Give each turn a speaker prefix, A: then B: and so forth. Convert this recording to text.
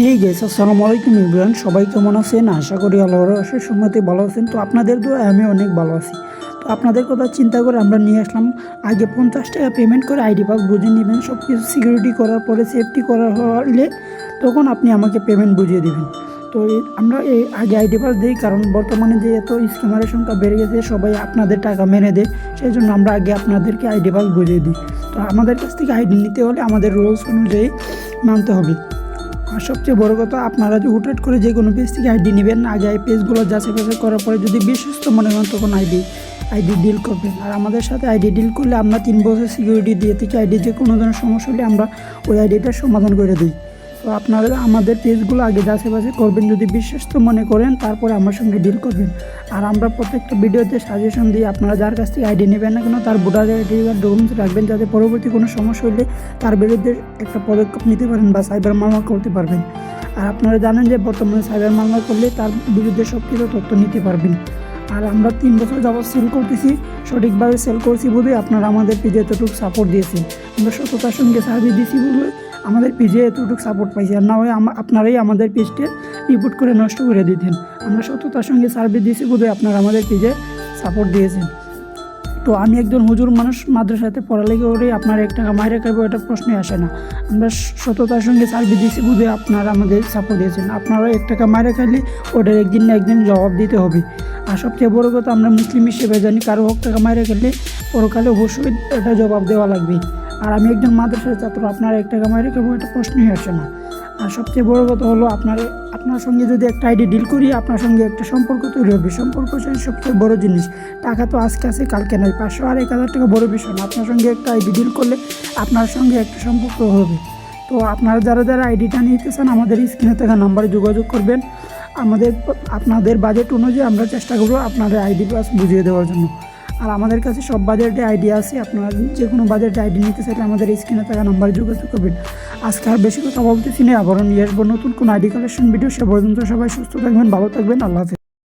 A: এই গেস আসসালামু আলাইকুম ইমরান, সবাই কেমন আছেন? আশা করি আল্লাহর অশেষ রহমতে ভালো আছেন। তো আপনাদের দোয়ায় আমি অনেক ভালো আছি। তো আপনাদের কথা চিন্তা করে আমরা নিয়ে আসলাম। আগে 50 টাকা পেমেন্ট করে আইডি পাস বুঝিয়ে নেবেন। সব কিছু সিকিউরিটি করার পরে সেফটি করা হলে তখন আপনি আমাকে পেমেন্ট বুঝিয়ে দেবেন। তো আমরা এই আগে আইডি পাস দিই, কারণ বর্তমানে যে এত স্ক্যামারের সংখ্যা বেড়ে গেছে, সবাই আপনাদের টাকা মেরে দেয়। সেই জন্য আমরা আগে আপনাদেরকে আইডি পাস বুঝিয়ে দিই। তো আমাদের কাছ থেকে আইডি নিতে হলে আমাদের রুলস অনুযায়ী মানতে হবে। আর সবচেয়ে বড় কথা, আপনারা যে হুটহাট করে যে কোনো পেজ থেকে আইডি নেবেন, আগে এই পেজগুলো যাচাই বাছাই করার পরে যদি বিশ্বস্ত মনে করেন তখন আইডি ডিল করবেন। আর আমাদের সাথে আইডি ডিল করলে আমরা 3 বছর সিকিউরিটি দিয়ে থেকে আইডি যে কোনো ধরনের সমস্যা হলে আমরা ওই আইডিটার সমাধান করে দিই। তো আপনারা আমাদের পেজগুলো আগে যাচাই বাছাই করবেন, যদি বিশ্বস্ত মনে করেন তারপরে আমার সঙ্গে ডিল করবেন। আর আমরা প্রত্যেকটা ভিডিওতে সাজেশন দিই, আপনারা যার কাছ থেকে আইডি নেবেন না কেন তার ভোটার আইডি কার্ড ডকুমেন্টস রাখবেন, যাতে পরবর্তী কোনো সমস্যা হলে তার বিরুদ্ধে একটা পদক্ষেপ নিতে পারেন বা সাইবার মামলা করতে পারবেন। আর আপনারা জানেন যে বর্তমানে সাইবার মামলা করলে তার বিরুদ্ধে সব কিছু তথ্য নিতে পারবেন। আর আমরা 3 বছর যাবৎ সেল করতেছি, সঠিকভাবে সেল করছি বলে আপনারা আমাদের পেজে এতটুকু সাপোর্ট দিয়েছেন। আমরা সততার সঙ্গে সার্ভিস দিয়েছি বলে আমাদের পেজে এতটুকু সাপোর্ট পাইছি। আর না হয় আপনারাই আমাদের পেজটা রিপোর্ট করে নষ্ট করে দিতেন। আমরা সততার সঙ্গে সার্ভিস দিয়েছি বলে আপনারা আমাদের পেজে সাপোর্ট দিয়েছেন। তো আমি একজন হুজুর মানুষ, মাদ্রাসাতে পড়ালেখা করে আপনার 1 টাকা মাইরে খাইব এটা প্রশ্নই আসে না। আমরা সততার সঙ্গে সার্ভিস দিয়েছি বুঝে আপনারা আমাদের সাপোর্ট দিয়েছেন। আপনারা 1 টাকা মাইরে খাইলে ওটার একদিন না একদিন জবাব দিতে হবে। আর সবচেয়ে বড় কথা, আমরা মুসলিম হিসেবে জানি কারো 1 টাকা মাইরে খেলে পরকালে অবশ্যই এটা জবাব দেওয়া লাগবে। আর আমি একজন মাদ্রাসার ছাত্র, আপনারা 1 টাকা মাইরে খাবো এটা প্রশ্নই আসে না। আর সবচেয়ে বড় কথা হলো, আপনার সঙ্গে যদি একটা আইডি ডিল করি, আপনার সঙ্গে একটা সম্পর্ক তৈরি হবে। সম্পর্ক সবচেয়ে বড় জিনিস। টাকা তো আজকে আছে কালকে নাই, 500 আর 1000 টাকা বড় বিষয় না। আপনার সঙ্গে একটা আইডি ডিল করলে আপনার সঙ্গে একটা সম্পর্ক হবে। তো আপনারা যারা আইডিটা নিতে চান আমাদের স্ক্রিনে থাকা নাম্বারে যোগাযোগ করবেন। আপনাদের বাজেট অনুযায়ী আমরা চেষ্টা করবো আপনাদের আইডি পাস বুঝিয়ে দেওয়ার জন্য। আর আমাদের কাছে সব বাজেটে আইডি আছে, আপনারা যে কোনো বাজেটে আইডি নিতে চাইলে আমাদের স্ক্রিনে থাকা নাম্বারে যোগাযোগ করবেন। আজকে আর বেশি কথা বলতেছি না, আবারও নিয়ে আসবো নতুন কোনো আইডি কালেকশন ভিডিও। সে পর্যন্ত সবাই সুস্থ থাকবেন, ভালো থাকবেন, আল্লাহ হাফেজ।